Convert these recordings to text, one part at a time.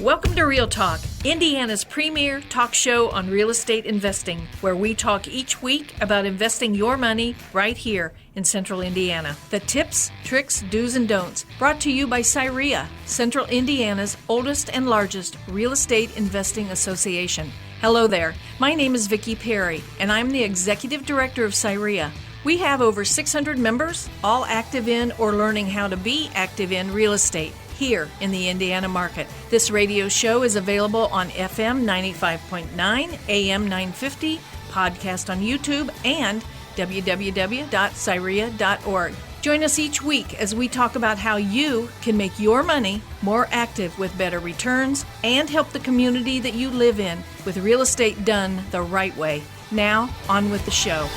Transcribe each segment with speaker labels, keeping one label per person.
Speaker 1: Welcome to Real Talk, Indiana's premier talk show on real estate investing, where we talk each week about investing your money right here in Central Indiana. The tips, tricks, do's, and don'ts, brought to you by CIREIA, Central Indiana's oldest and largest real estate investing association. Hello there, my name is Vicki Perry, and I'm the Executive Director of CIREIA. We have over 600 members, all active in or learning how to be active in real estate here in the Indiana market. This radio show is available on FM 95.9, AM 950, podcast on YouTube, and www.cireia.org. Join us each week as we talk about how you can make your money more active with better returns and help the community that you live in with real estate done the right way. Now, on with the show.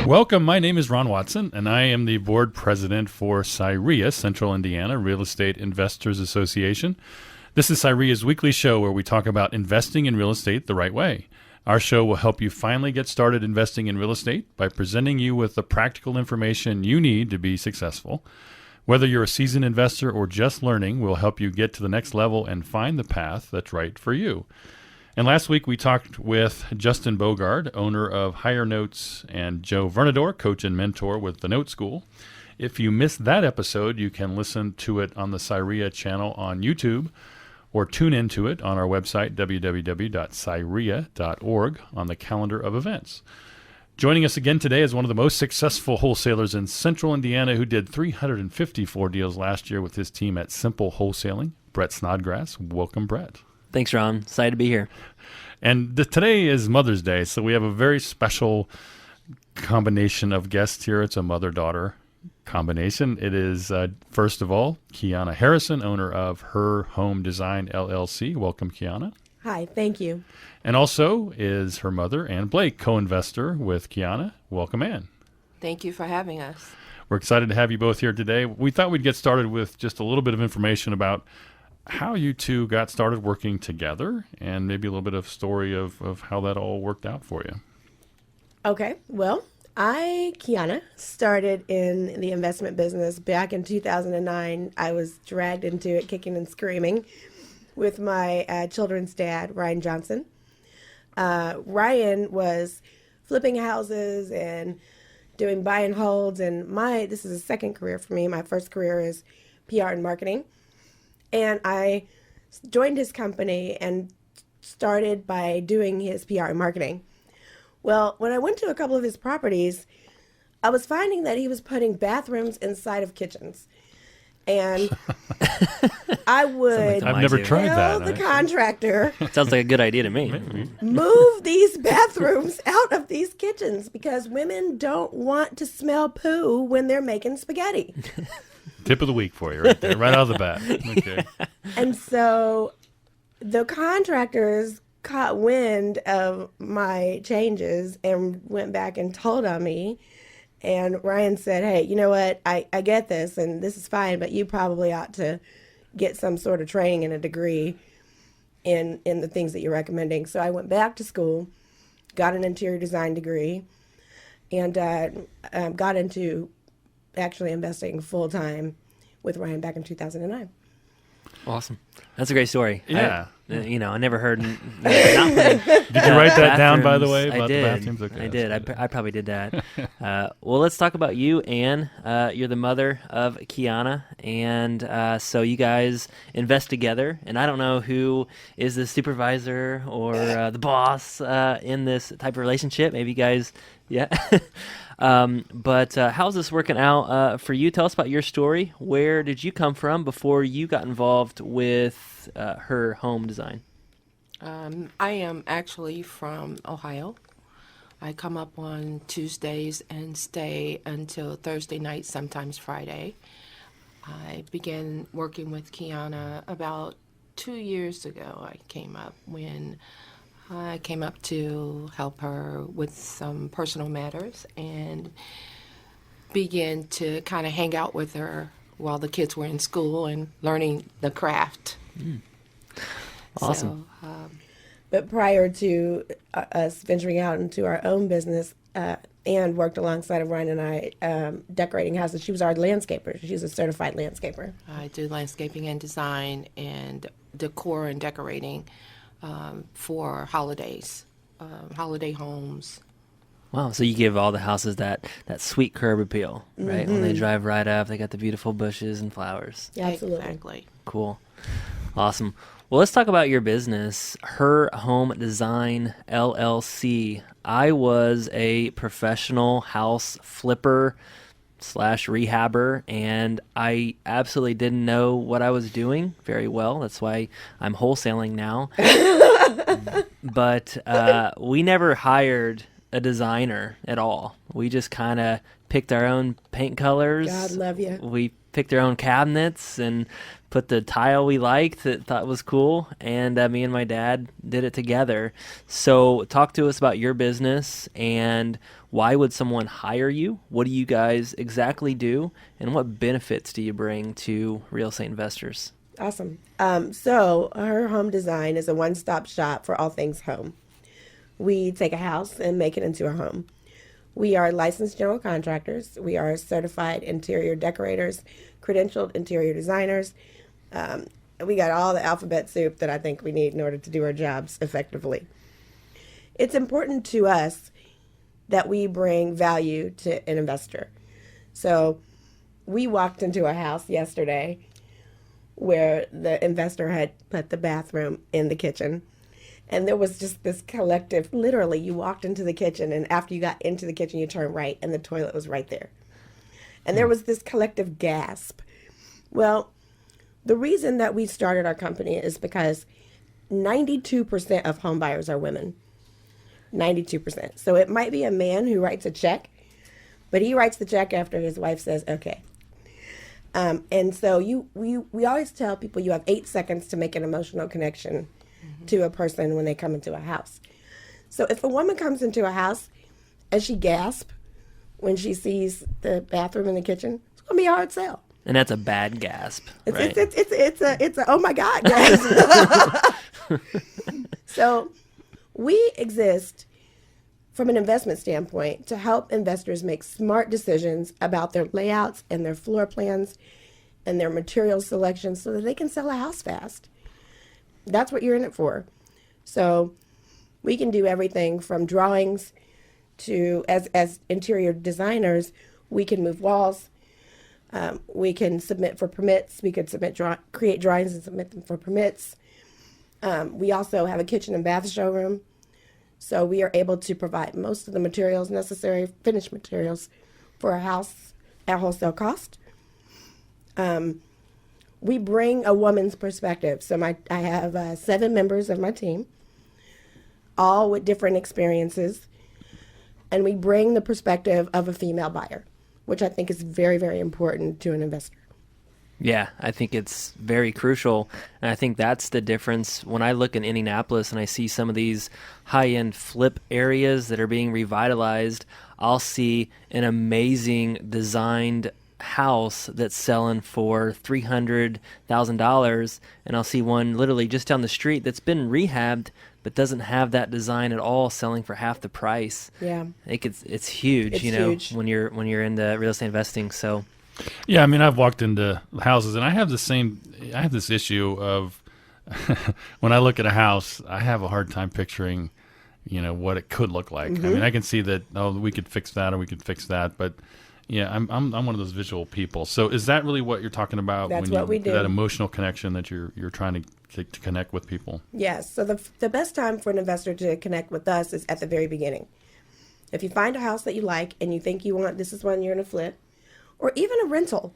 Speaker 2: Welcome, my name is Ron Watson, and I am the board president for CIREIA, Central Indiana Real Estate Investors Association. This is CIREIA's weekly show where we talk about investing in real estate the right way. Our show will help you finally get started investing in real estate by presenting you with the practical information you need to be successful. Whether you're a seasoned investor or just learning, we'll help you get to the next level and find the path that's right for you. And last week we talked with Justin Bogard, owner of Higher Notes, and Joe Vernador, coach and mentor with the Note School. If you missed that episode, you can listen to it on the CIREIA channel on YouTube or tune into it on our website, www.cireia.org, on the calendar of events. Joining us again today is one of the most successful wholesalers in Central Indiana who did 354 deals last year with his team at Simple Wholesaling, Brett Snodgrass. Welcome, Brett.
Speaker 3: Thanks, Ron. Excited to be here.
Speaker 2: And today is Mother's Day, so we have a very special combination of guests here. It's a mother-daughter combination. It is, first of all, Kiana Harrison, owner of Her Home Design, LLC. Welcome, Kiana.
Speaker 4: Hi, thank you.
Speaker 2: And also is her mother, Ann Blake, co-investor with Kiana. Welcome, Ann.
Speaker 5: Thank you for having us.
Speaker 2: We're excited to have you both here today. We thought we'd get started with just a little bit of information about how you two got started working together and maybe a little bit of story of how that all worked out for you.
Speaker 4: Okay, well, Kiana, started in the investment business back in 2009. I was dragged into it kicking and screaming with my children's dad, Ryan Johnson. Ryan was flipping houses and doing buy and holds, and this is a second career for me. My first career is PR and marketing. And I joined his company and started by doing his PR and marketing. Well, when I went to a couple of his properties, I was finding that he was putting bathrooms inside of kitchens. And I would
Speaker 2: I've never tried
Speaker 4: tell
Speaker 2: that.
Speaker 4: the contractor,
Speaker 3: Sounds like a good idea to me.
Speaker 4: move these bathrooms out of these kitchens because women don't want to smell poo when they're making spaghetti.
Speaker 2: Tip of the week for you right there, right out of the bat. Okay.
Speaker 4: And so the contractors caught wind of my changes and went back and told on me. And Ryan said, hey, you know what? I get this and this is fine, but you probably ought to get some sort of training and a degree in the things that you're recommending. So I went back to school, got an interior design degree, and got into actually investing full-time with Ryan back in 2009.
Speaker 3: Awesome. That's a great story.
Speaker 2: Yeah.
Speaker 3: I never heard. Did you
Speaker 2: Did you write that down, by the way, about
Speaker 3: I did.
Speaker 2: the bathrooms? Okay,
Speaker 3: I did. I probably did that. Well, let's talk about you, Ann. You're the mother of Kiana, and so you guys invest together. And I don't know who is the supervisor or the boss in this type of relationship. Maybe you guys, yeah. But how's this working out for you? Tell us about your story. Where did you come from before you got involved with Her Home Design?
Speaker 5: I am actually from Ohio. I come up on Tuesdays and stay until Thursday night, sometimes Friday. I began working with Kiana about 2 years ago. I came up to help her with some personal matters and began to kind of hang out with her while the kids were in school and learning the craft.
Speaker 3: Awesome.
Speaker 4: But prior to us venturing out into our own business, Ann and worked alongside of Ryan and I decorating houses. She was our landscaper. She's a certified landscaper.
Speaker 5: I do landscaping and design and decor and decorating for holidays, holiday homes.
Speaker 3: Wow, so you give all the houses that sweet curb appeal, right? When they drive right up, they got the beautiful bushes and flowers.
Speaker 4: Yeah, absolutely.
Speaker 5: Exactly.
Speaker 3: Cool. Awesome. Well, let's talk about your business, Her Home Design LLC. I was a professional house flipper / rehabber, and I absolutely didn't know what I was doing very well. That's why I'm wholesaling now. But we never hired a designer at all. We just kind of picked our own paint colors.
Speaker 4: God love you.
Speaker 3: We picked our own cabinets and put the tile we liked that thought was cool, and me and my dad did it together. So talk to us about your business, and why would someone hire you? What do you guys exactly do, and what benefits do you bring to real estate investors?
Speaker 4: Awesome. So Her Home Design is a one-stop shop for all things home. We take a house and make it into a home. We are licensed general contractors. We are certified interior decorators, credentialed interior designers. We got all the alphabet soup that I think we need in order to do our jobs effectively. It's important to us that we bring value to an investor. So we walked into a house yesterday where the investor had put the bathroom in the kitchen. And there was just this collective, literally, you walked into the kitchen, and after you got into the kitchen, you turned right, and the toilet was right there. And there was this collective gasp. Well, the reason that we started our company is because 92% of home buyers are women. 92%. So it might be a man who writes a check, but he writes the check after his wife says, okay. And so we always tell people you have 8 seconds to make an emotional connection to a person when they come into a house. So if a woman comes into a house and she gasps when she sees the bathroom in the kitchen, it's going to be a hard sell.
Speaker 3: And that's a bad gasp, right?
Speaker 4: It's a oh my God gasp. So we exist from an investment standpoint to help investors make smart decisions about their layouts and their floor plans and their material selections so that they can sell a house fast. That's what you're in it for. So we can do everything from drawings to, as interior designers, we can move walls. We can submit for permits. We could create drawings and submit them for permits. We also have a kitchen and bath showroom. So we are able to provide most of the materials necessary, finished materials, for a house at wholesale cost. We bring a woman's perspective. So I have 7 members of my team, all with different experiences. And we bring the perspective of a female buyer, which I think is very, very important to an investor.
Speaker 3: Yeah, I think it's very crucial. And I think that's the difference. When I look in Indianapolis and I see some of these high-end flip areas that are being revitalized, I'll see an amazing designed house that's selling for $300,000, and I'll see one literally just down the street that's been rehabbed but doesn't have that design at all, selling for half the price.
Speaker 4: Yeah,
Speaker 3: I think it's huge.
Speaker 4: It's huge.
Speaker 3: when you're into real estate investing. So
Speaker 2: Yeah, I mean, I've walked into houses, and I have this issue of when I look at a house, I have a hard time picturing, what it could look like. I mean, I can see that, we could fix that or we could fix that, but yeah, I'm one of those visual people. So is that really what you're talking about?
Speaker 4: That's what we do.
Speaker 2: That emotional connection that you're trying to connect with people?
Speaker 4: Yes. So the best time for an investor to connect with us is at the very beginning. If you find a house that you like and you think this is one you're going to flip, or even a rental,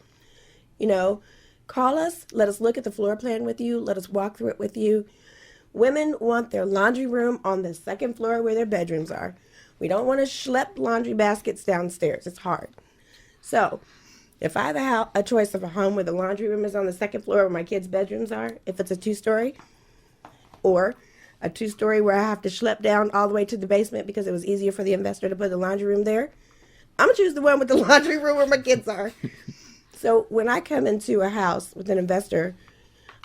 Speaker 4: call us, let us look at the floor plan with you, let us walk through it with you. Women want their laundry room on the second floor where their bedrooms are. We don't want to schlep laundry baskets downstairs. It's hard. So if I have a choice of a home where the laundry room is on the second floor where my kids' bedrooms are, if it's a 2-story, or a 2-story where I have to schlep down all the way to the basement because it was easier for the investor to put the laundry room there, I'm going to choose the one with the laundry room where my kids are. So when I come into a house with an investor,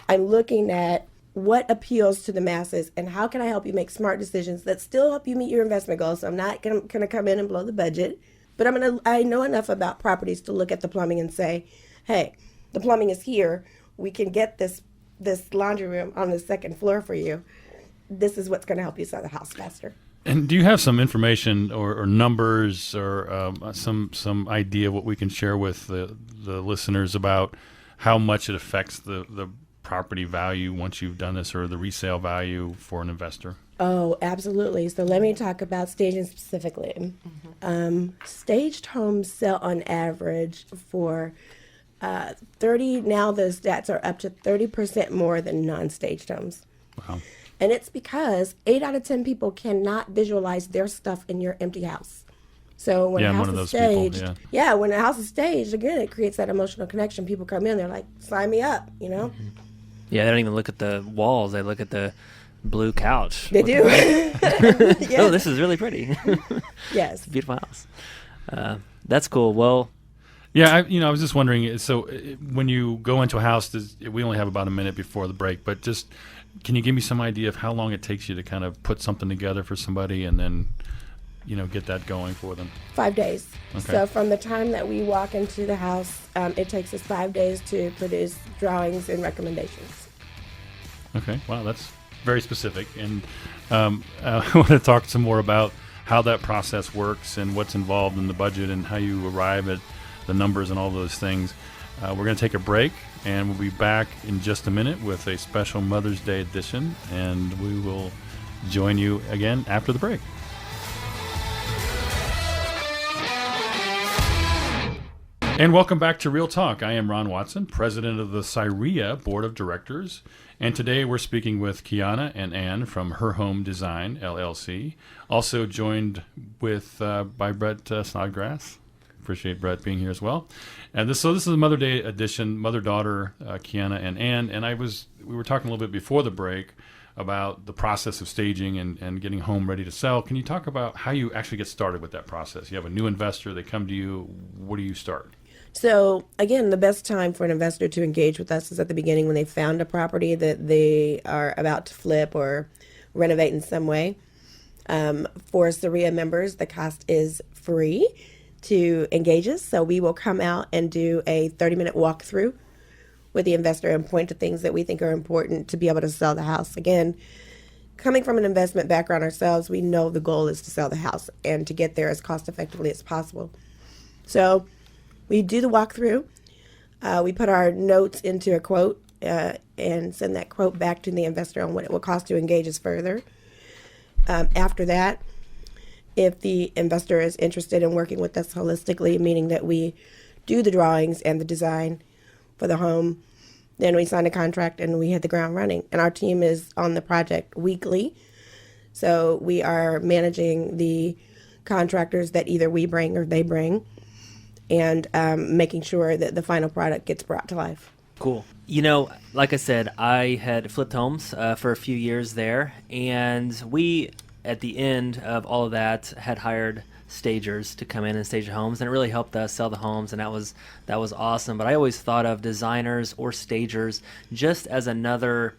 Speaker 4: I'm looking at what appeals to the masses, and how can I help you make smart decisions that still help you meet your investment goals. So I'm not going to come in and blow the budget, but I know enough about properties to look at the plumbing and say, hey, the plumbing is here. We can get this laundry room on the second floor for you. This is what's going to help you sell the house faster.
Speaker 2: And do you have some information or numbers or some idea of what we can share with the listeners about how much it affects the property value once you've done this, or the resale value for an investor?
Speaker 4: Oh, absolutely. So let me talk about staging specifically. Staged homes sell on average for 30, now the stats are up to 30% more than non-staged homes.
Speaker 2: Wow.
Speaker 4: And it's because 8 out of 10 people cannot visualize their stuff in your empty house. So when a house is staged, when a house is staged, again, it creates that emotional connection. People come in, they're like, sign me up, you know?
Speaker 3: Mm-hmm. Yeah, they don't even look at the walls. They look at the blue couch.
Speaker 4: They do.
Speaker 3: Oh, this is really pretty.
Speaker 4: Yes.
Speaker 3: It's a beautiful house. That's cool. Well,
Speaker 2: yeah, I was just wondering, so when you go into a house, we only have about a minute before the break, but just can you give me some idea of how long it takes you to kind of put something together for somebody and then, get that going for them? 5
Speaker 4: days. Okay. So from the time that we walk into the house, it takes us 5 days to produce drawings and recommendations.
Speaker 2: Okay, wow, that's very specific. And I want to talk some more about how that process works and what's involved in the budget and how you arrive at the numbers and all those things. We're going to take a break, and we'll be back in just a minute with a special Mother's Day edition, and we will join you again after the break. And welcome back to Real Talk. I am Ron Watson, president of the CIREIA Board of Directors, and today we're speaking with Kiana and Ann from Her Home Design, LLC, also joined by Brett Snodgrass. Appreciate Brett being here as well. And this is a Mother Day edition, mother-daughter, Kiana and Ann. And we were talking a little bit before the break about the process of staging and getting home ready to sell. Can you talk about how you actually get started with that process? You have a new investor, they come to you. What do you start?
Speaker 4: So again, the best time for an investor to engage with us is at the beginning when they found a property that they are about to flip or renovate in some way. For CIREIA members, the cost is free to engage us. So we will come out and do a 30-minute walkthrough with the investor and point to things that we think are important to be able to sell the house. Again, coming from an investment background ourselves, we know the goal is to sell the house and to get there as cost effectively as possible. So we do the walkthrough. We put our notes into a quote and send that quote back to the investor on what it will cost to engage us further. After that, if the investor is interested in working with us holistically, meaning that we do the drawings and the design for the home, then we sign a contract and we hit the ground running. And our team is on the project weekly. So we are managing the contractors that either we bring or they bring, and making sure that the final product gets brought to life.
Speaker 3: Cool. Like I said, I had flipped homes for a few years there, and we, at the end of all of that, had hired stagers to come in and stage the homes, and it really helped us sell the homes, and that was awesome. But I always thought of designers or stagers just as another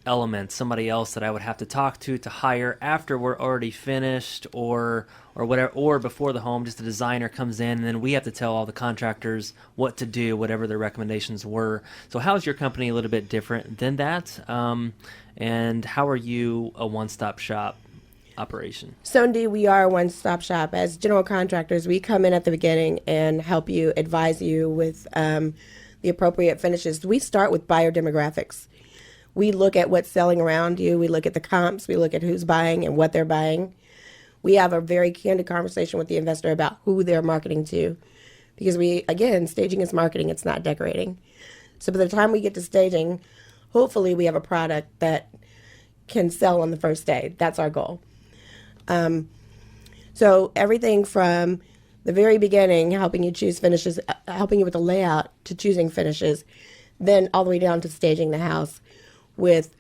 Speaker 3: element, somebody else that I would have to talk to hire after we're already finished or whatever, or before the home. Just a designer comes in, and then we have to tell all the contractors what to do, whatever their recommendations were. So how is your company a little bit different than that? And how are you a one-stop shop operation?
Speaker 4: So indeed, we are a one-stop shop. As general contractors, we come in at the beginning and help you, advise you with the appropriate finishes. We start with buyer demographics. We look at what's selling around you. We look at the comps. We look at who's buying and what they're buying. We have a very candid conversation with the investor about who they're marketing to, because staging is marketing. It's not decorating. So by the time we get to staging, hopefully we have a product that can sell on the first day. That's our goal. So everything from the very beginning, helping you choose finishes, helping you with the layout, to choosing finishes, then all the way down to staging the house with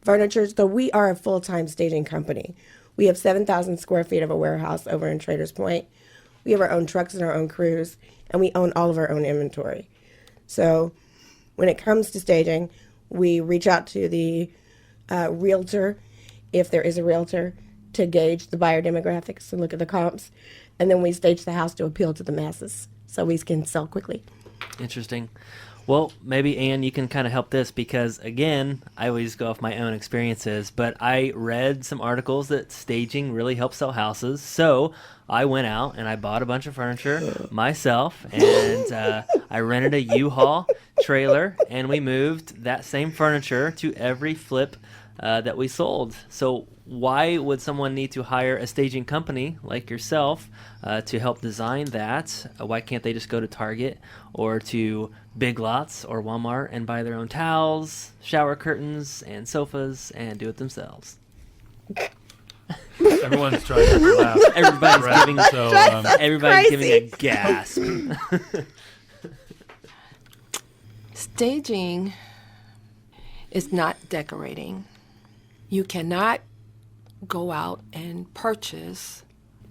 Speaker 4: furniture. So we are a full-time staging company. We have 7,000 square feet of a warehouse over in Traders Point. We have our own trucks and our own crews, and we own all of our own inventory. So when it comes to staging, we reach out to the realtor, if there is a realtor, to gauge the buyer demographics and look at the comps. And then we stage the house to appeal to the masses so we can sell quickly.
Speaker 3: Interesting. Well, maybe, Ann, you can kind of help this because, again, I always go off my own experiences, but I read some articles that staging really helps sell houses. So I went out and I bought a bunch of furniture myself, and I rented a U-Haul trailer, and we moved that same furniture to every flip that we sold. So why would someone need to hire a staging company like yourself to help design that? Why can't they just go to Target or to Big Lots or Walmart and buy their own towels, shower curtains, and sofas and do it themselves?
Speaker 2: Everyone's trying to laugh.
Speaker 3: Everybody's giving a gasp.
Speaker 5: Staging is not decorating. You cannot go out and purchase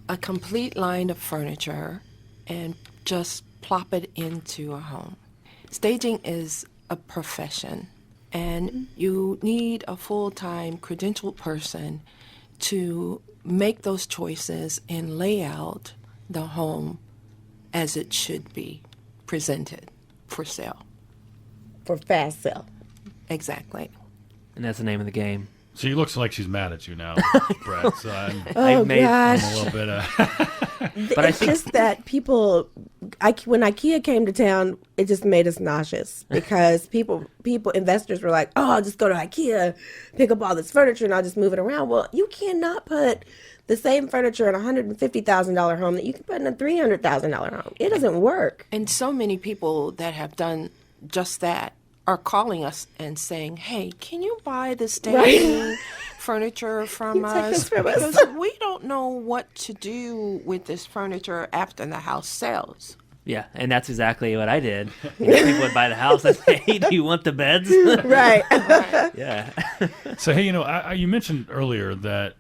Speaker 5: a complete line of furniture and just plop it into a home. Staging is a profession, and you need a full-time credentialed person to make those choices and lay out the home as it should be presented for sale.
Speaker 4: For fast sale.
Speaker 5: Exactly.
Speaker 3: And that's the name of the game.
Speaker 2: She looks like she's mad at you now, Brett. So I'm
Speaker 4: Oh,
Speaker 3: made-
Speaker 4: gosh.
Speaker 2: a little bit.
Speaker 3: But I
Speaker 4: It's
Speaker 3: think
Speaker 4: just that people, when IKEA came to town, it just made us nauseous because investors were like, oh, I'll just go to IKEA, pick up all this furniture, and I'll just move it around. Well, you cannot put the same furniture in a $150,000 home that you can put in a $300,000 home. It doesn't work.
Speaker 5: And so many people that have done just that are calling us and saying, hey, can you buy the staging furniture from
Speaker 4: You take this
Speaker 5: us?
Speaker 4: from us.
Speaker 5: Because we don't know what to do with this furniture after the house sells.
Speaker 3: yeah, and that's exactly what I did. People would buy the house. I say, hey, do you want the beds?
Speaker 4: Right.
Speaker 3: Yeah.
Speaker 2: So hey, you mentioned earlier that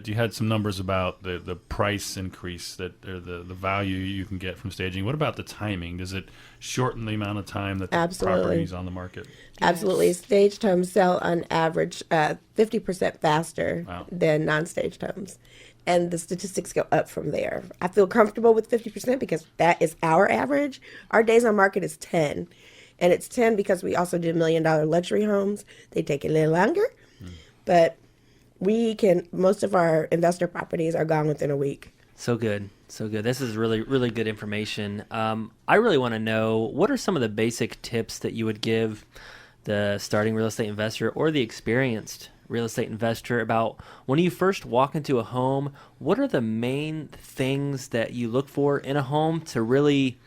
Speaker 2: you had some numbers about the price increase or the value you can get from staging. What about the timing? Does it shorten the amount of time that the
Speaker 4: Absolutely.
Speaker 2: property is on the market?
Speaker 4: Absolutely. Staged homes sell on average 50% faster
Speaker 2: Wow.
Speaker 4: than non-staged homes. And the statistics go up from there. I feel comfortable with 50% because that is our average. Our days on market is 10. And it's 10 because we also do $1 million luxury homes. They take a little longer. But most of our investor properties are gone within a week.
Speaker 3: So good. So good. This is really, really good information. I really want to know, what are some of the basic tips that you would give the starting real estate investor or the experienced real estate investor about when you first walk into a home? What are the main things that you look for in a home to really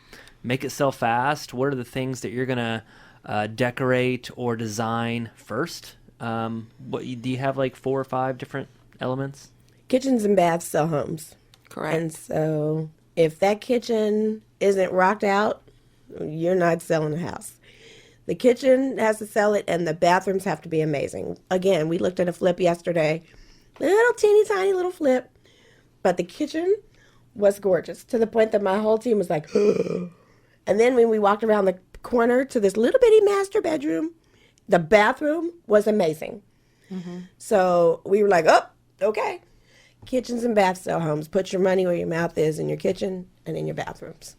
Speaker 3: make it sell fast? What are the things that you're going to decorate or design first? Do you have like 4 or 5 different elements?
Speaker 4: Kitchens and baths sell homes.
Speaker 5: Correct.
Speaker 4: And so if that kitchen isn't rocked out, you're not selling a house. The kitchen has to sell it, and the bathrooms have to be amazing. Again, we looked at a flip yesterday. Little teeny tiny little flip. But the kitchen was gorgeous to the point that my whole team was like, and then when we walked around the corner to this little bitty master bedroom, the bathroom was amazing. So we were like, oh, okay. Kitchens and baths sell homes. Put your money where your mouth is in your kitchen and in your bathrooms.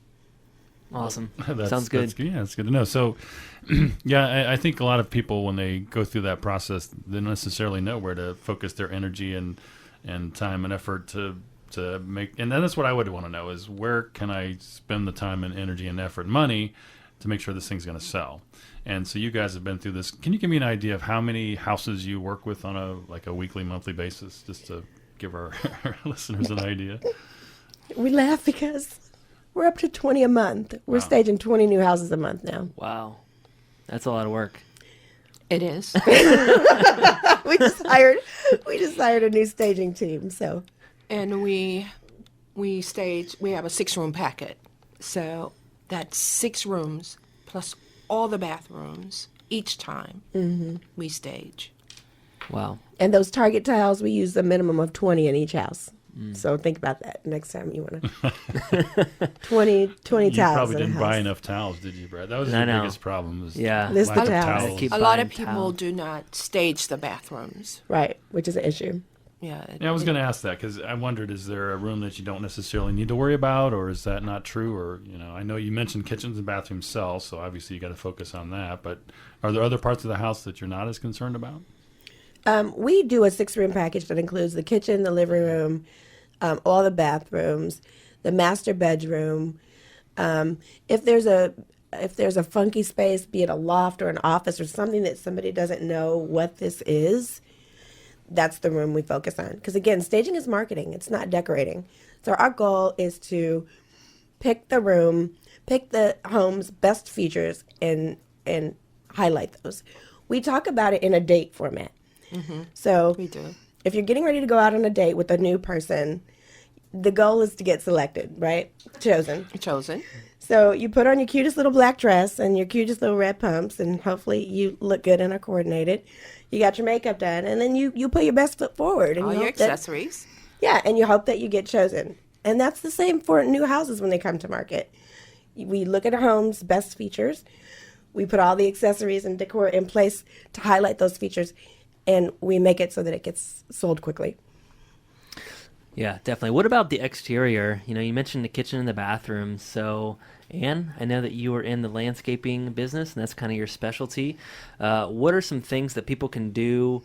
Speaker 3: Awesome. Sounds good.
Speaker 2: That's good to know. So, yeah, I think a lot of people, when they go through that process, they don't necessarily know where to focus their energy and time and effort to make. And that's what I would want to know is, where can I spend the time and energy and effort and money to make sure this thing's going to sell? And so you guys have been through this. Can you give me an idea of how many houses you work with on a weekly, monthly basis, just to give our listeners an idea?
Speaker 4: We laugh because we're up to 20 a month. We're staging 20 new houses a month now.
Speaker 3: Wow. That's a lot of work.
Speaker 5: It is.
Speaker 4: We just hired a new staging team. So
Speaker 5: And we have a 6-room packet. So that's 6 rooms plus all the bathrooms each time we stage.
Speaker 3: Wow.
Speaker 4: and those Target tiles, we use a minimum of 20 in each house. So think about that next time you want to. 20
Speaker 2: You
Speaker 4: towels.
Speaker 2: probably
Speaker 4: in a
Speaker 2: didn't buy
Speaker 4: house.
Speaker 2: enough towels, did you, Brad? That was
Speaker 3: I
Speaker 2: your
Speaker 3: know.
Speaker 2: biggest problem. Was
Speaker 3: Yeah.
Speaker 4: List
Speaker 2: lack
Speaker 4: the
Speaker 2: of
Speaker 4: towels.
Speaker 2: towels.
Speaker 3: Keep
Speaker 5: A lot
Speaker 3: buying
Speaker 5: of people
Speaker 3: towels.
Speaker 5: do not stage the bathrooms.
Speaker 4: Right, which is an issue.
Speaker 5: Yeah.
Speaker 2: Yeah, I was going to ask that because I wondered, is there a room that you don't necessarily need to worry about, or is that not true? Or, I know you mentioned kitchens and bathrooms sell, so obviously you got to focus on that. But are there other parts of the house that you're not as concerned about?
Speaker 4: We do a 6-room package that includes the kitchen, the living room, all the bathrooms, the master bedroom. If there's a funky space, be it a loft or an office or something that somebody doesn't know what this is, that's the room we focus on. Because again, staging is marketing; it's not decorating. So our goal is to pick the home's best features, and highlight those. We talk about it in a date format. So
Speaker 5: We do.
Speaker 4: if you're getting ready to go out on a date with a new person, the goal is to get selected, right? Chosen.
Speaker 5: Chosen.
Speaker 4: So you put on your cutest little black dress and your cutest little red pumps, and hopefully you look good and are coordinated. You got your makeup done, and then you put your best foot forward. And
Speaker 5: All
Speaker 4: you
Speaker 5: your
Speaker 4: hope that-
Speaker 5: accessories.
Speaker 4: yeah, and you hope that you get chosen. And that's the same for new houses when they come to market. We look at a home's best features. We put all the accessories and decor in place to highlight those features, and we make it so that it gets sold quickly.
Speaker 3: Yeah, definitely. What about the exterior? You mentioned the kitchen and the bathroom. So, Anne, I know that you were in the landscaping business, and that's kind of your specialty. What are some things that people can do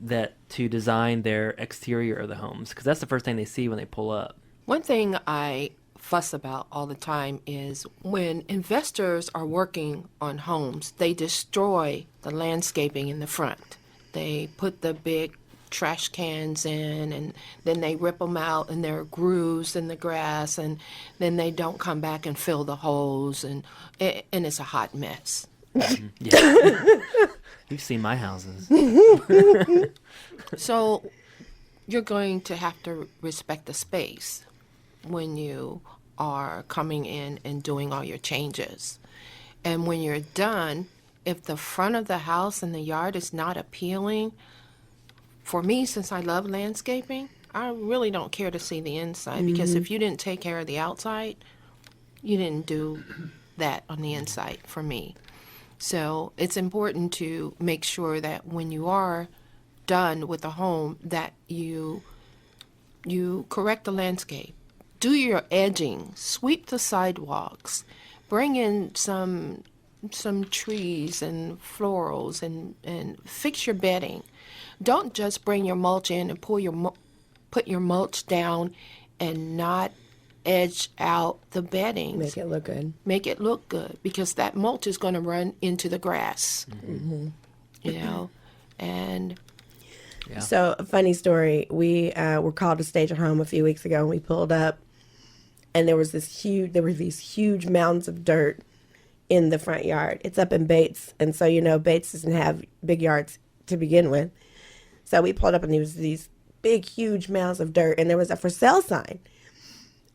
Speaker 3: to design their exterior of the homes? Because that's the first thing they see when they pull up.
Speaker 5: One thing I fuss about all the time is when investors are working on homes, they destroy the landscaping in the front. They put the big trash cans in, and then they rip them out, and there are grooves in the grass, and then they don't come back and fill the holes, and it's a hot mess.
Speaker 3: Yeah. You've seen my houses.
Speaker 5: So you're going to have to respect the space when you are coming in and doing all your changes. And when you're done, if the front of the house and the yard is not appealing, for me, since I love landscaping, I really don't care to see the inside, because if you didn't take care of the outside, you didn't do that on the inside for me. So it's important to make sure that when you are done with the home, that you correct the landscape. Do your edging, sweep the sidewalks, bring in some trees and florals, and fix your bedding. Don't just bring your mulch in and put your mulch down and not edge out the beddings.
Speaker 4: Make it look good.
Speaker 5: Make it look good, because that mulch is going to run into the grass. And
Speaker 3: Yeah.
Speaker 4: So, a funny story. We were called to stage a home a few weeks ago, and we pulled up, and there were these huge mounds of dirt in the front yard. It's up in Bates, and so Bates doesn't have big yards to begin with. So we pulled up, and there was these big, huge mounds of dirt, and there was a for sale sign.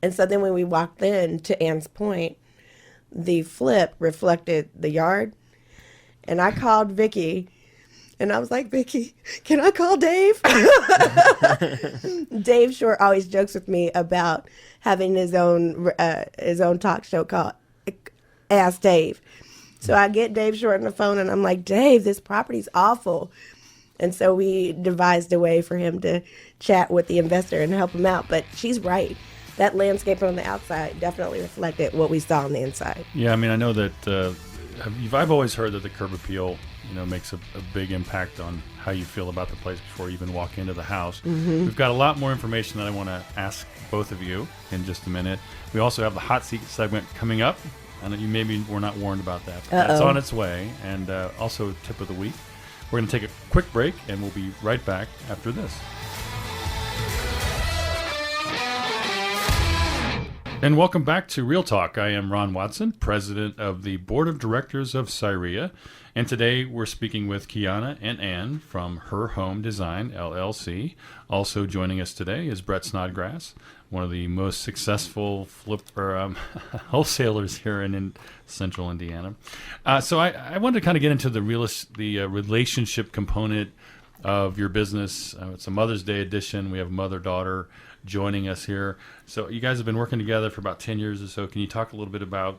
Speaker 4: And so then when we walked in, to Anne's point, the flip reflected the yard, and I called Vicki. And I was like, Vicki, can I call Dave? Dave Short always jokes with me about having his own talk show called Ask Dave. So I get Dave Short on the phone, and I'm like, Dave, this property's awful. And so we devised a way for him to chat with the investor and help him out. But she's right. That landscape on the outside definitely reflected what we saw on the inside.
Speaker 2: Yeah, I mean, I know that I've always heard that the curb appeal makes a big impact on how you feel about the place before you even walk into the house. We've got a lot more information that I want to ask both of you in just a minute. We also have the hot seat segment coming up. I know you maybe were not warned about that. But that's on its way. And also tip of the week. We're going to take a quick break, and we'll be right back after this. And welcome back to Real Talk. I am Ron Watson, president of the board of directors of CIREIA. And today we're speaking with Kiana and Ann from Her Home Design, LLC. Also joining us today is Brett Snodgrass, one of the most successful wholesalers here in central Indiana. So I wanted to kind of get into the relationship component of your business. It's a Mother's Day edition. We have a mother-daughter joining us here. So you guys have been working together for about 10 years or so. Can you talk a little bit about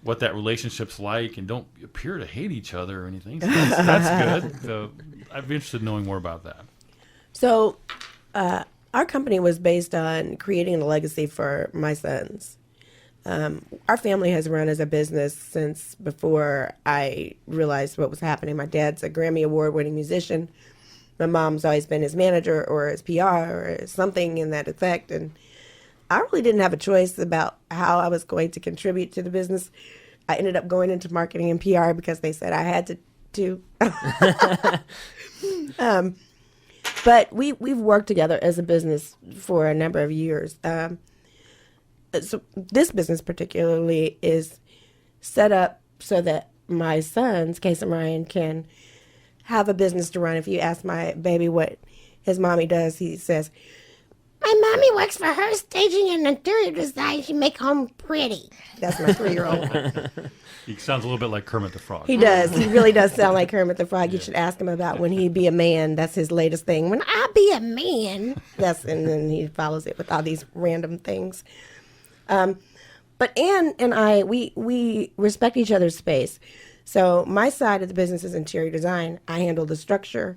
Speaker 2: what that relationship's like, and don't appear to hate each other or anything? So that's good. So I'd be interested in knowing more about that.
Speaker 4: So, our company was based on creating a legacy for my sons. Our family has run as a business since before I realized what was happening. My dad's a Grammy Award-winning musician. My mom's always been his manager or his PR or something in that effect. And I really didn't have a choice about how I was going to contribute to the business. I ended up going into marketing and PR because they said I had to. But we've worked together as a business for a number of years. So this business particularly is set up so that my sons, Case and Ryan, can have a business to run. If you ask my baby what his mommy does, he says, "My mommy works for her staging and interior design. She make home pretty." That's my 3-year-old.
Speaker 2: He sounds a little bit like Kermit the Frog.
Speaker 4: He does. He really does sound like Kermit the Frog. You should ask him about when he be a man. That's his latest thing. When I be a man. And then he follows it with all these random things. But Ann and I, we respect each other's space. So my side of the business is interior design. I handle the structure.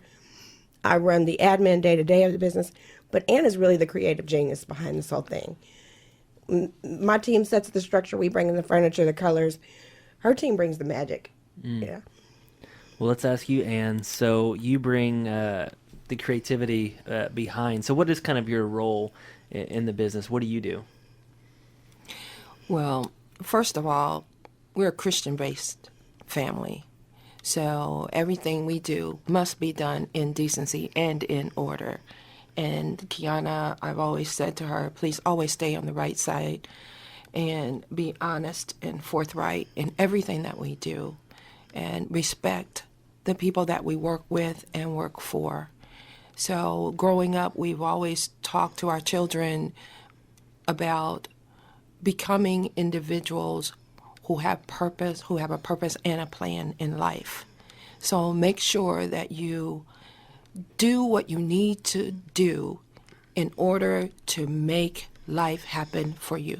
Speaker 4: I run the admin day-to-day of the business. But Ann is really the creative genius behind this whole thing. My team sets the structure. We bring in the furniture, the colors. Her team brings the magic. Yeah.
Speaker 3: Well, let's ask you, Ann. So you bring the creativity behind. So what is kind of your role in the business? What do you do?
Speaker 5: Well, first of all, we're a Christian-based family. So everything we do must be done in decency and in order. And Kiana, I've always said to her, please always stay on the right side and be honest and forthright in everything that we do, and respect the people that we work with and work for. So growing up, we've always talked to our children about becoming individuals who have purpose, who have a purpose and a plan in life. So make sure that you do what you need to do in order to make life happen for you.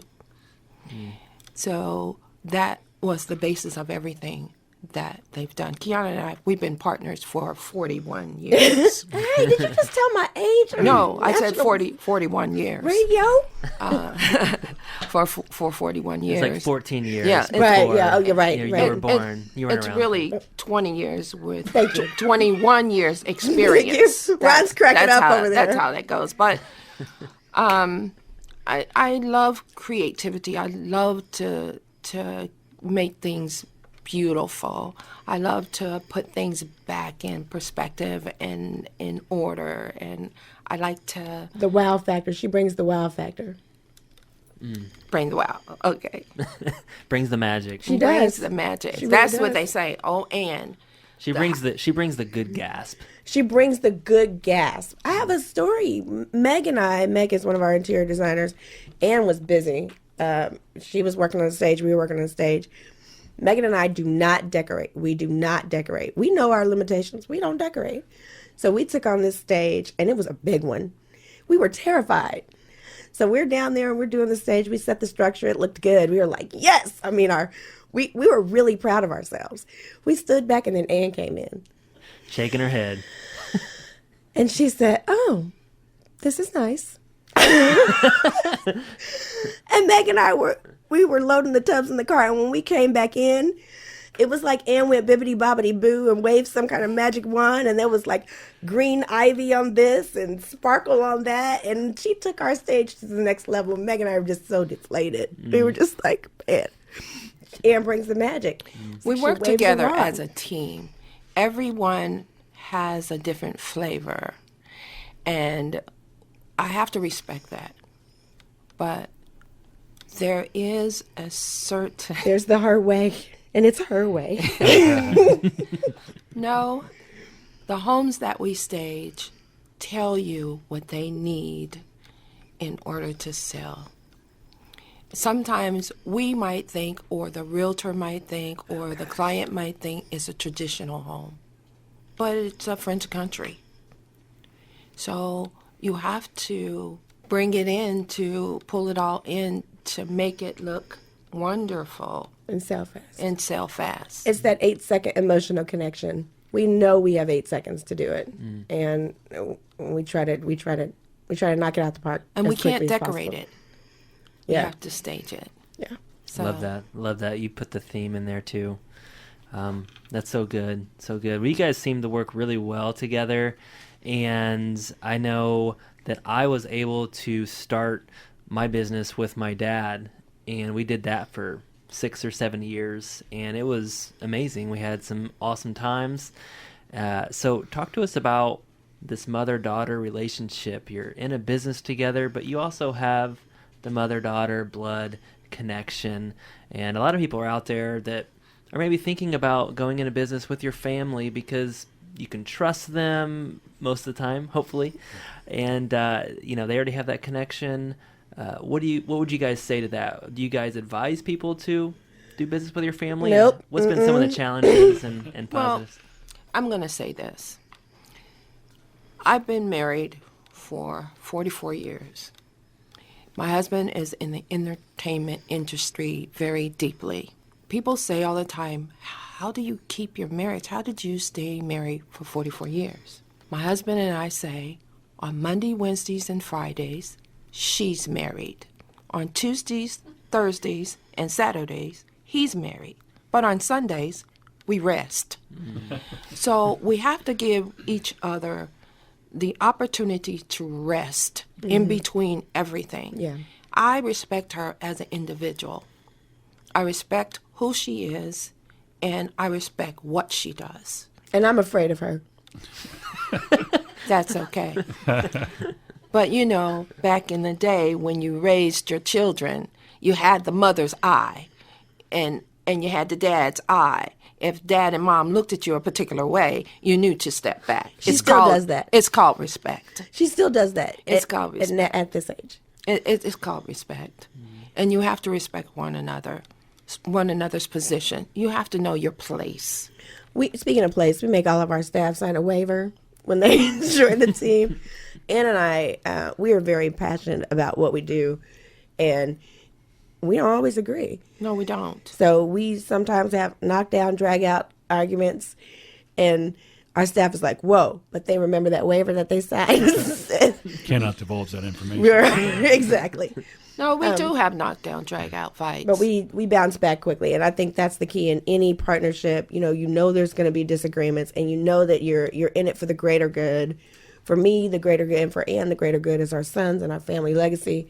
Speaker 5: So that was the basis of everything that they've done. Kiana and I, we've been partners for 41 years.
Speaker 4: Hey, did you just tell my age?
Speaker 5: No, I said 41 years.
Speaker 4: Radio?
Speaker 5: For 41 years.
Speaker 3: It's like 14 years.
Speaker 5: Yeah,
Speaker 4: Right,
Speaker 3: before,
Speaker 4: yeah, oh, you're right.
Speaker 3: You
Speaker 4: right.
Speaker 3: were born. You weren't
Speaker 5: It's
Speaker 3: around.
Speaker 5: really 20 years with
Speaker 4: Thank you.
Speaker 5: 21 years experience.
Speaker 4: Ron's cracking
Speaker 5: That's
Speaker 4: up
Speaker 5: how,
Speaker 4: over there.
Speaker 5: That's how that goes. But I love creativity. I love to make things beautiful. I love to put things back in perspective and in order. And I like to
Speaker 4: The wow factor. She brings the wow factor.
Speaker 5: bring the wow. Okay.
Speaker 3: Brings the magic.
Speaker 4: She
Speaker 5: Brings
Speaker 4: does.
Speaker 5: the magic.
Speaker 4: She really
Speaker 5: That's
Speaker 4: does.
Speaker 5: what they say. Oh, Ann.
Speaker 3: She brings the good gasp.
Speaker 4: She brings the good gasp. I have a story. Meg is one of our interior designers. Ann was busy. She was working on the stage. We were working on the stage. Megan and I do not decorate. We do not decorate. We know our limitations. We don't decorate. So we took on this stage, and it was a big one. We were terrified. So we're down there, and we're doing the stage. We set the structure. It looked good. We were like, yes. I mean, we were really proud of ourselves. We stood back, and then Ann came in.
Speaker 3: Shaking her head.
Speaker 4: And she said, "Oh, this is nice." And Meg and I were loading the tubs in the car, and when we came back in, it was like Ann went bibbity bobbity boo and waved some kind of magic wand, and there was like green ivy on this and sparkle on that, and she took our stage to the next level. Meg and I were just so deflated. We were just like, man, Ann brings the magic.
Speaker 5: We
Speaker 4: She
Speaker 5: work
Speaker 4: waves the
Speaker 5: together
Speaker 4: wand.
Speaker 5: as a team. Everyone has a different flavor, and I have to respect that. But there is a certain
Speaker 4: There's the her way, and it's her way.
Speaker 5: no, the homes that we stage tell you what they need in order to sell. Sometimes we might think, or the realtor might think, or the client might think it's a traditional home, but it's a French country. So you have to bring it in to pull it all in to make it look wonderful
Speaker 4: And sell fast.
Speaker 5: and sell fast.
Speaker 4: It's that 8-second emotional connection. We know we have 8 seconds to do it, and we try to knock it out the park.
Speaker 5: And
Speaker 4: as
Speaker 5: we can't
Speaker 4: quickly as
Speaker 5: decorate
Speaker 4: possible.
Speaker 5: it. We
Speaker 4: Yeah,
Speaker 5: have to stage it.
Speaker 4: yeah.
Speaker 5: So,
Speaker 3: Love that. You put the theme in there too. That's so good. So good. We guys seem to work really well together. And I know that I was able to start my business with my dad. And we did that for 6 or 7 years. And it was amazing. We had some awesome times. So talk to us about this mother-daughter relationship. You're in a business together, but you also have the mother-daughter blood connection. And a lot of people are out there that are maybe thinking about going into business with your family because you can trust them most of the time, hopefully. And, they already have that connection. What would you guys say to that? Do you guys advise people to do business with your family?
Speaker 4: Nope.
Speaker 3: And what's been some of the challenges and positives?
Speaker 5: I'm going to say this. I've been married for 44 years. My husband is in the entertainment industry very deeply. People say all the time, how do you keep your marriage? How did you stay married for 44 years? My husband and I say, on Monday, Wednesdays, and Fridays, she's married. On Tuesdays, Thursdays, and Saturdays, he's married. But on Sundays, we rest. So we have to give each other the opportunity to rest in between everything.
Speaker 4: Yeah.
Speaker 5: I respect her as an individual. I respect who she is, and I respect what she does.
Speaker 4: And I'm afraid of her.
Speaker 5: That's okay. But back in the day when you raised your children, you had the mother's eye, and you had the dad's eye. If dad and mom looked at you a particular way, you knew to step back.
Speaker 4: She still does that.
Speaker 5: It's called respect.
Speaker 4: She still does that.
Speaker 5: It's called respect.
Speaker 4: At this age.
Speaker 5: It's called respect. And you have to respect one another's position. You have to know your place.
Speaker 4: Speaking of place, we make all of our staff sign a waiver when they join the team. Ann and I, we are very passionate about what we do, and we don't always agree.
Speaker 5: No, we don't.
Speaker 4: So we sometimes have knockdown, drag out arguments, and our staff is like, whoa, but they remember that waiver that they signed.
Speaker 2: Cannot divulge that information.
Speaker 4: Exactly.
Speaker 5: No, we do have knockdown, drag out fights.
Speaker 4: But we bounce back quickly, and I think that's the key in any partnership. You know there's going to be disagreements, and you know that you're in it for the greater good. For me, the greater good, and for Ann, the greater good is our sons and our family legacy,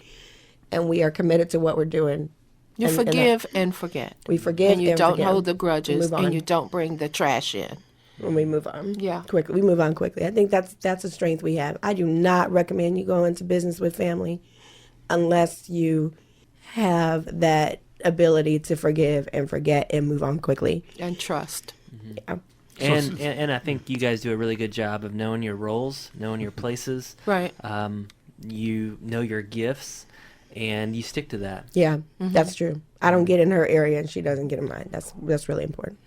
Speaker 4: and we are committed to what we're doing.
Speaker 5: You forgive and forget.
Speaker 4: We forgive
Speaker 5: and you
Speaker 4: and
Speaker 5: don't
Speaker 4: forget.
Speaker 5: hold the grudges,
Speaker 4: Move on.
Speaker 5: and you don't bring the trash in.
Speaker 4: When we move on.
Speaker 5: Yeah.
Speaker 4: Quickly. We move on quickly. I think that's a strength we have. I do not recommend you go into business with family unless you have that ability to forgive and forget and move on quickly.
Speaker 5: And trust.
Speaker 4: Yeah.
Speaker 3: And I think you guys do a really good job of knowing your roles, knowing your places.
Speaker 5: Right.
Speaker 3: You know your gifts, and you stick to that.
Speaker 4: Yeah, that's true. I don't get in her area and she doesn't get in mine. That's really important.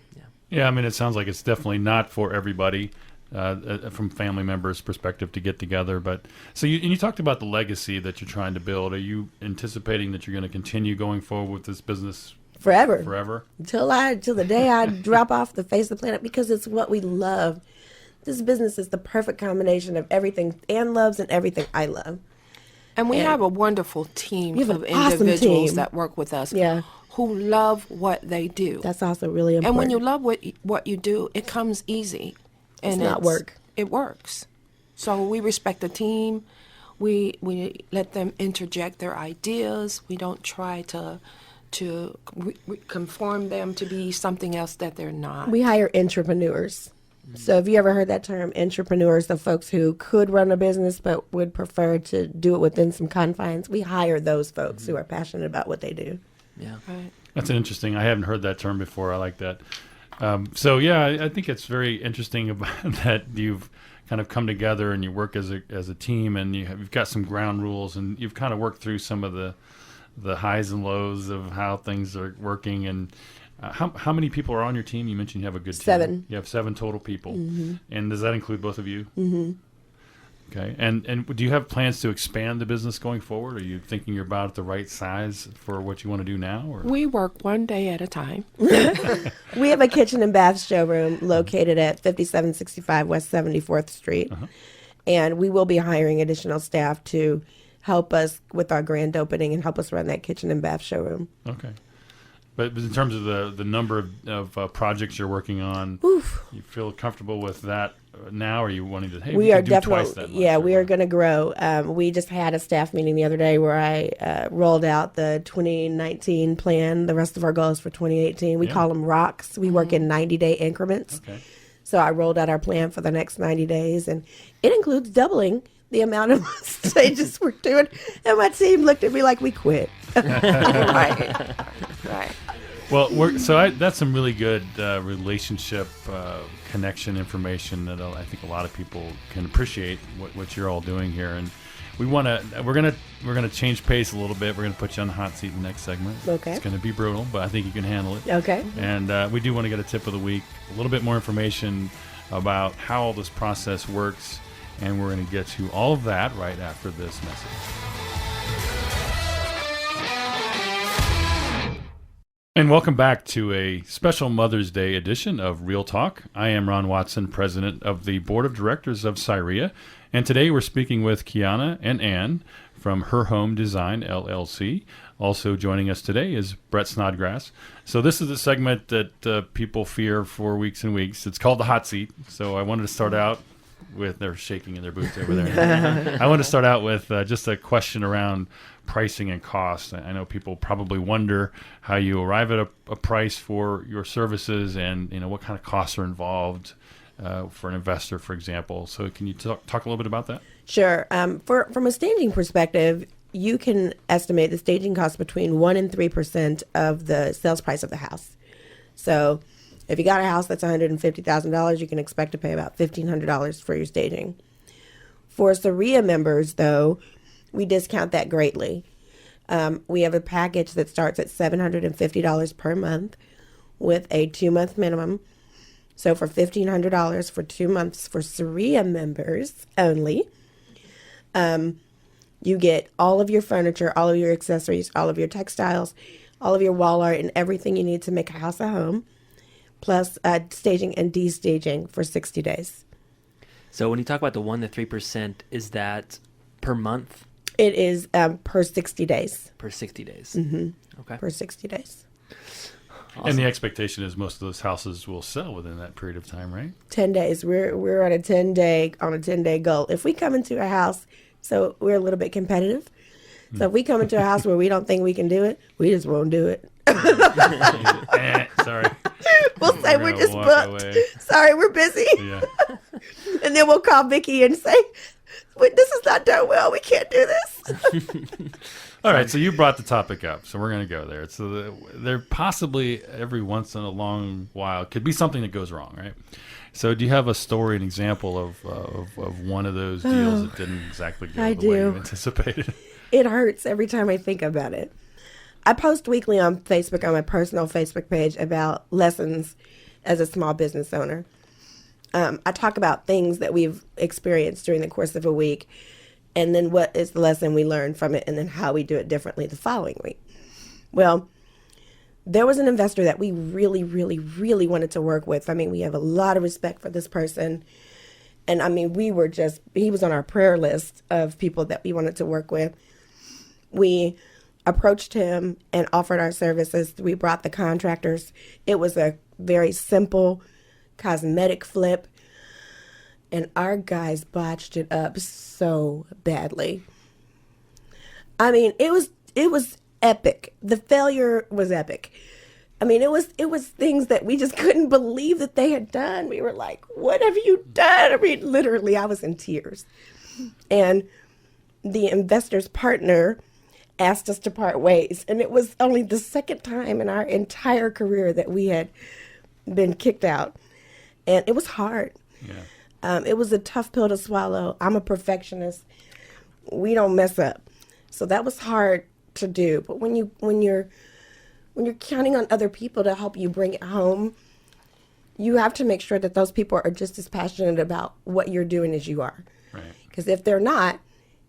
Speaker 2: Yeah, I mean, it sounds like it's definitely not for everybody from family members' perspective to get together. But so you talked about the legacy that you're trying to build. Are you anticipating that you're going to continue going forward with this business
Speaker 4: Forever.
Speaker 2: forever?
Speaker 4: Till the day I drop off the face of the planet, because it's what we love. This business is the perfect combination of everything Ann loves and everything I love.
Speaker 5: And we have a wonderful team
Speaker 4: You have
Speaker 5: of
Speaker 4: an awesome
Speaker 5: individuals
Speaker 4: team.
Speaker 5: that work with us
Speaker 4: Yeah.
Speaker 5: who love what they do.
Speaker 4: That's also really important.
Speaker 5: And when you love what you do, it comes easy. And
Speaker 4: It's not work.
Speaker 5: It works. So we respect the team. We let them interject their ideas. We don't try to conform them to be something else that they're not.
Speaker 4: We hire entrepreneurs. So have you ever heard that term, entrepreneurs, the folks who could run a business but would prefer to do it within some confines? We hire those folks who are passionate about what they do.
Speaker 3: Yeah.
Speaker 5: Right.
Speaker 2: That's interesting. I haven't heard that term before. I like that. So yeah, I think it's very interesting about that you've kind of come together and you work as a team, and you've got some ground rules, and you've kind of worked through some of the highs and lows of how things are working. And how many people are on your team? You mentioned you have a good team.
Speaker 4: 7.
Speaker 2: You have 7 total people. And does that include both of you? Okay. And do you have plans to expand the business going forward? Are you thinking you're about at the right size for what you want to do now? Or?
Speaker 5: We work one day at a time.
Speaker 4: We have a kitchen and bath showroom located at 5765 West 74th Street. And we will be hiring additional staff to help us with our grand opening and help us run that kitchen and bath showroom.
Speaker 2: Okay. But in terms of the number of projects you're working on, you feel comfortable with that now? Or are you wanting to, hey, we
Speaker 4: are
Speaker 2: could do twice that much?
Speaker 4: Yeah, we are going to grow. We just had a staff meeting the other day where I rolled out the 2019 plan. The rest of our goals for 2018. We call them rocks. We work in 90-day increments.
Speaker 2: Okay.
Speaker 4: So I rolled out our plan for the next 90 days, and it includes doubling the amount of stages we're doing. And my team looked at me like we quit.
Speaker 5: Right. Right.
Speaker 2: Well, that's some really good relationship connection information that I think a lot of people can appreciate what you're all doing here. And we're gonna change pace a little bit. We're gonna put you on the hot seat in the next segment.
Speaker 4: Okay.
Speaker 2: It's gonna be brutal, but I think you can handle it.
Speaker 4: Okay.
Speaker 2: And we do want to get a tip of the week, a little bit more information about how all this process works, and we're going to get to all of that right after this message. And welcome back to a special Mother's Day edition of Real Talk. I am Ron Watson, president of the board of directors of CIREIA, and today we're speaking with Kiana and Ann from Her Home Design, LLC. Also joining us today is Brett Snodgrass. So this is a segment that people fear for weeks and weeks. It's called the hot seat. So I wanted to start out with, they're shaking in their boots over there. I want to start out with just a question around pricing and cost. I know people probably wonder how you arrive at a price for your services, and what kind of costs are involved for an investor, for example. So can you talk a little bit about that?
Speaker 4: Sure. From a staging perspective, you can estimate the staging cost between 1% and 3% of the sales price of the house. So if you got a house that's $150,000, you can expect to pay about $1,500 for your staging. For CIREIA members, though, we discount that greatly. We have a package that starts at $750 per month with a 2-month minimum. So for $1,500 for 2 months for CIREIA members only, you get all of your furniture, all of your accessories, all of your textiles, all of your wall art, and everything you need to make a house a home, plus staging and de-staging for 60 days.
Speaker 3: So when you talk about the 1% to 3%, is that per month?
Speaker 4: It is per 60 days.
Speaker 3: Per 60 days.
Speaker 4: Mm-hmm.
Speaker 3: Okay.
Speaker 4: Per 60 days.
Speaker 2: Awesome. And the expectation is most of those houses will sell within that period of time, right?
Speaker 4: 10 days. We're on a 10-day goal. If we come into a house, so we're a little bit competitive. So if we come into a house where we don't think we can do it, we just won't do it.
Speaker 2: Sorry.
Speaker 4: We'll say we're just booked. Away. Sorry, we're busy. Yeah. And then we'll call Vicki and say, this is not done well. We can't do this.
Speaker 2: All right, so you brought the topic up, so we're going to go there. So there possibly every once in a long while could be something that goes wrong, right? So do you have a story, an example of one of those deals that didn't exactly go the way you anticipated?
Speaker 4: It hurts every time I think about it. I post weekly on Facebook, on my personal Facebook page, about lessons as a small business owner. I talk about things that we've experienced during the course of a week, and then what is the lesson we learned from it, and then how we do it differently the following week. Well, there was an investor that we really, really, really wanted to work with. I mean, we have a lot of respect for this person. And I mean, he was on our prayer list of people that we wanted to work with. We approached him and offered our services. We brought the contractors. It was a very simple cosmetic flip. And our guys botched it up so badly. I mean, it was epic. The failure was epic. I mean, it was things that we just couldn't believe that they had done. We were like, what have you done? I mean, literally, I was in tears. And the investor's partner asked us to part ways. And it was only the second time in our entire career that we had been kicked out. And it was hard. Yeah. It was a tough pill to swallow. I'm a perfectionist. We don't mess up. So that was hard to do. But when you're counting on other people to help you bring it home, you have to make sure that those people are just as passionate about what you're doing as you are.
Speaker 2: Right.
Speaker 4: Because if they're not,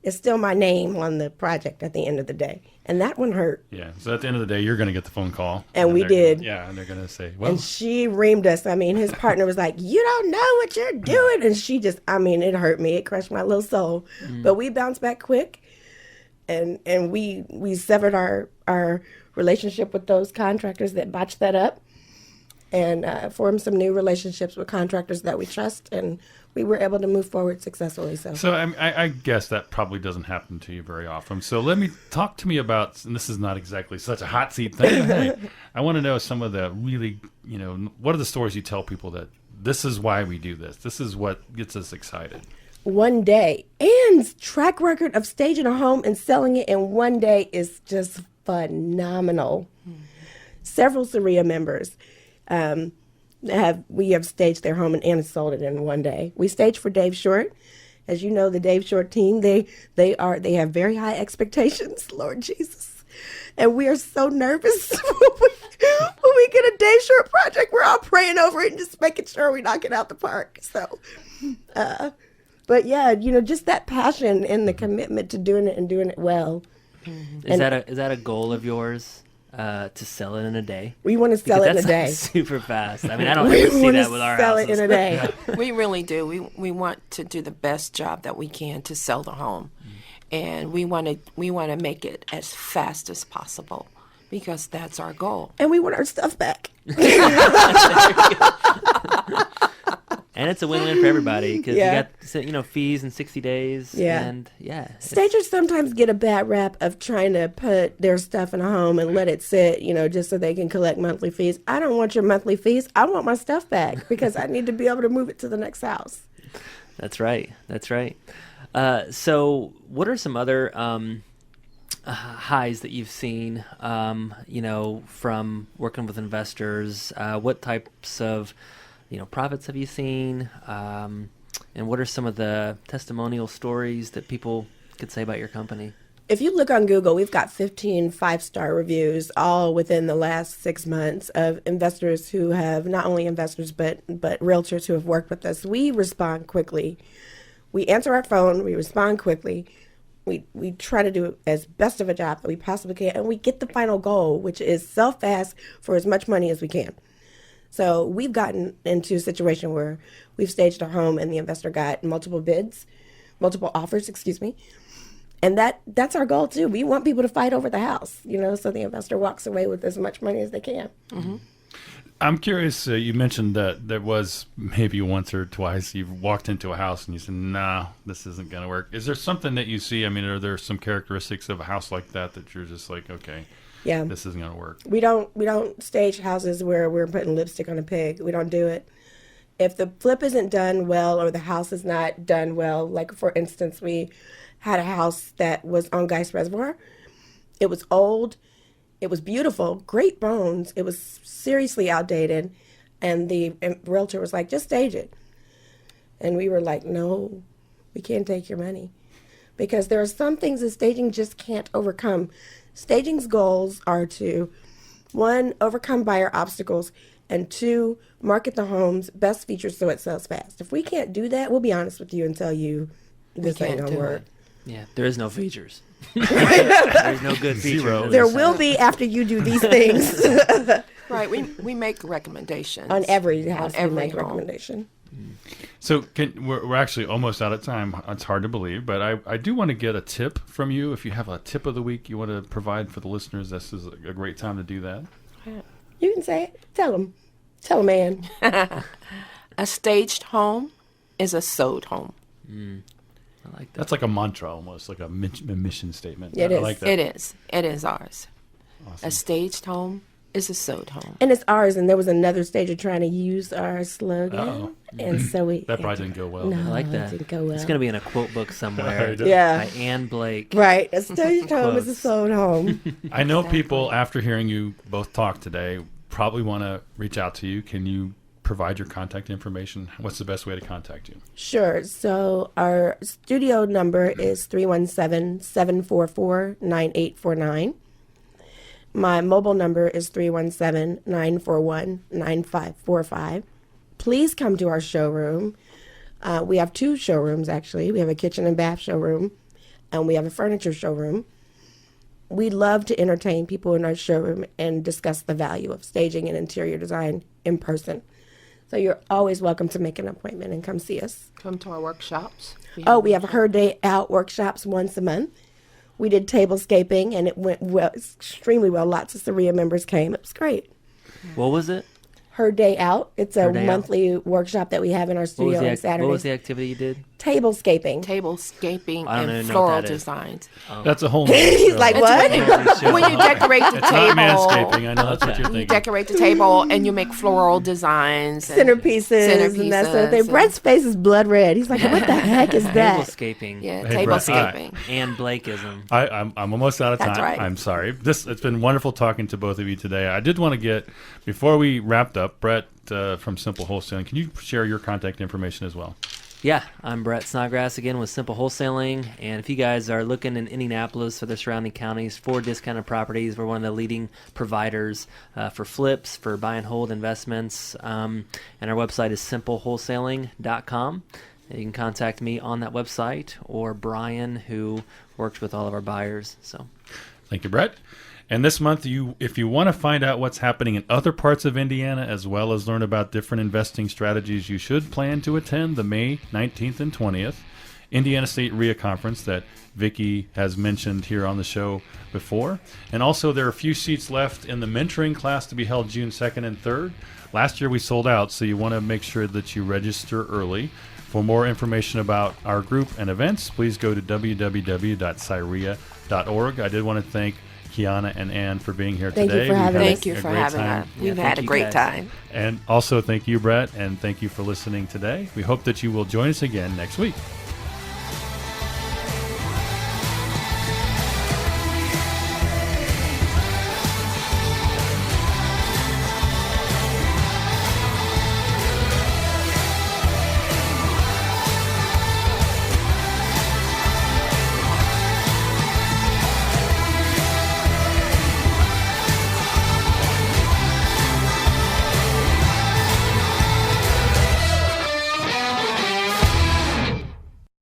Speaker 4: it's still my name on the project at the end of the day. And that one hurt.
Speaker 2: Yeah. So at the end of the day, you're going to get the phone call.
Speaker 4: And we
Speaker 2: they're
Speaker 4: did.
Speaker 2: And they're going to say, well,
Speaker 4: And she reamed us. I mean, his partner was like, you don't know what you're doing. And she just, I mean, it hurt me. It crushed my little soul. But we bounced back quick. And we severed our relationship with those contractors that botched that up, and formed some new relationships with contractors that we trust, and we were able to move forward successfully. So
Speaker 2: I guess that probably doesn't happen to you very often. So talk to me about, and this is not exactly such a hot seat thing, but hey, I want to know some of the really, what are the stories you tell people that this is why we do this? This is what gets us excited.
Speaker 4: one day, Ann's track record of staging a home and selling it in one day is just phenomenal. Several CIREIA members we have staged their home and Anna sold it in one day. We staged for Dave Short. As you know, the Dave Short team, they have very high expectations, Lord Jesus. And we are so nervous when we get a Dave Short project. We're all praying over it and just making sure we knock it out the park. So, but yeah, just that passion and the commitment to doing it and doing it well.
Speaker 3: Is that a goal of yours? To sell it in a day?
Speaker 4: We want to sell it in a day.
Speaker 3: Super fast. I mean, I don't ever see that with our
Speaker 4: sell
Speaker 3: houses.
Speaker 4: it in a day.
Speaker 5: We really do. We want to do the best job that we can to sell the home, and we want to make it as fast as possible because that's our goal.
Speaker 4: And we want our stuff back.
Speaker 3: And it's a win-win for everybody because
Speaker 4: Yeah.
Speaker 3: you got fees in 60 days.
Speaker 4: Yeah.
Speaker 3: And
Speaker 4: Stagers sometimes get a bad rap of trying to put their stuff in a home and let it sit, just so they can collect monthly fees. I don't want your monthly fees. I want my stuff back because I need to be able to move it to the next house.
Speaker 3: That's right. So what are some other highs that you've seen, from working with investors? What types of profits have you seen? And what are some of the testimonial stories that people could say about your company?
Speaker 4: If you look on Google, we've got 15 5-star reviews, all within the last 6 months, of investors who have, not only investors, but realtors who have worked with us. We respond quickly. We answer our phone. We respond quickly. We try to do as best of a job that we possibly can. And we get the final goal, which is sell fast for as much money as we can. So we've gotten into a situation where we've staged a home and the investor got multiple offers, And that's our goal too. We want people to fight over the house, so the investor walks away with as much money as they can.
Speaker 5: Mm-hmm.
Speaker 2: I'm curious, you mentioned that there was maybe once or twice you've walked into a house and you said, nah, this isn't going to work. Is there something that you see? I mean, are there some characteristics of a house like that you're just like, okay,
Speaker 4: yeah,
Speaker 2: this isn't going to work?
Speaker 4: We don't stage houses where we're putting lipstick on a pig. We don't do it. If the flip isn't done well or the house is not done well, like for instance, we had a house that was on Geist Reservoir. It was old. It was beautiful, great bones. It was seriously outdated. And the realtor was like, just stage it. And we were like, no, we can't take your money. Because there are some things that staging just can't overcome. Staging's goals are to, 1, overcome buyer obstacles, and 2, market the home's best features so it sells fast. If we can't do that, we'll be honest with you and tell you this ain't gonna work.
Speaker 3: Yeah, there is no features. There's no good features.
Speaker 2: Zero.
Speaker 4: There will be after you do these things.
Speaker 5: Right. We make recommendations
Speaker 4: On every house,
Speaker 5: every
Speaker 4: we make a
Speaker 5: home.
Speaker 4: recommendation.
Speaker 2: So we're actually almost out of time. It's hard to believe, but I do want to get a tip from you. If you have a tip of the week you want to provide for the listeners, this is a great time to do that.
Speaker 4: You can say it. Tell them, Ann.
Speaker 5: A staged home is a sold home.
Speaker 3: I like that.
Speaker 2: That's like a mantra almost, like a mission statement.
Speaker 4: It
Speaker 2: I
Speaker 4: is.
Speaker 2: like that.
Speaker 5: It is ours.
Speaker 2: Awesome.
Speaker 5: A staged home is a sold home.
Speaker 4: And it's ours, and there was another stager trying to use our slogan.
Speaker 2: Uh-oh.
Speaker 4: And so we...
Speaker 2: That probably didn't go well.
Speaker 4: No,
Speaker 3: I like
Speaker 4: it
Speaker 3: that.
Speaker 4: didn't go well.
Speaker 3: It's going to be in a quote book somewhere.
Speaker 4: Yeah.
Speaker 3: By Ann Blake.
Speaker 4: Right. A staged home is a
Speaker 3: Quotes.
Speaker 4: sold home.
Speaker 2: I know people, after hearing you both talk today, probably want to reach out to you. Can you provide your contact information? What's the best way to contact you?
Speaker 4: Sure. So our studio number is 317-744-9849. My mobile number is 317-941-9545. Please come to our showroom. We have 2 showrooms, actually. We have a kitchen and bath showroom, and we have a furniture showroom. We love to entertain people in our showroom and discuss the value of staging and interior design in person. So you're always welcome to make an appointment and come see us.
Speaker 5: Come to our workshops.
Speaker 4: We have Her Day Out workshops once a month. We did tablescaping, and it went well, extremely well. Lots of CIREIA members came. It was great.
Speaker 3: What was it?
Speaker 4: Her Day Out. It's a
Speaker 3: Her Day Out.
Speaker 4: monthly workshop that we have in our studio on Saturdays.
Speaker 3: What was the activity you did?
Speaker 4: Tablescaping.
Speaker 5: Tablescaping
Speaker 3: I don't
Speaker 5: and
Speaker 3: even know
Speaker 5: floral
Speaker 3: what that is.
Speaker 5: designs.
Speaker 2: That's a whole.
Speaker 4: He's like, what?
Speaker 5: When you decorate the
Speaker 2: It's
Speaker 5: table,
Speaker 2: not manscaping. I know that's what you're
Speaker 5: you
Speaker 2: thinking.
Speaker 5: decorate the table and you make floral designs. And
Speaker 4: Centerpieces and that sort of thing.
Speaker 5: and-
Speaker 4: Brett's face is blood red. He's like, what the heck is that?
Speaker 3: Tablescaping.
Speaker 5: Yeah,
Speaker 2: Hey, Brett,
Speaker 5: tablescaping.
Speaker 3: And Blakeism.
Speaker 2: I'm almost out of time.
Speaker 4: That's right.
Speaker 2: I'm sorry. It's been wonderful talking to both of you today. I did want to get, before we wrapped up, Brett from Simple Wholesaling, can you share your contact information as well?
Speaker 3: Yeah, I'm Brett Snodgrass again with Simple Wholesaling, and if you guys are looking in Indianapolis or the surrounding counties for discounted properties, we're one of the leading providers for flips, for buy and hold investments, and our website is simplewholesaling.com. And you can contact me on that website or Brian, who works with all of our buyers. So,
Speaker 2: Thank you, Brett. And this month, if you want to find out what's happening in other parts of Indiana, as well as learn about different investing strategies, you should plan to attend the May 19th and 20th Indiana State RIA Conference that Vicki has mentioned here on the show before. And also, there are a few seats left in the mentoring class to be held June 2nd and 3rd. Last year, we sold out, so you want to make sure that you register early. For more information about our group and events, please go to www.cireia.org. I did want to thank Kiana and Ann for being here
Speaker 4: Thank you
Speaker 2: today.
Speaker 4: for having us.
Speaker 5: Thank you for having us. We've had a great time.
Speaker 2: And also thank you, Brett, and thank you for listening today. We hope that you will join us again next week.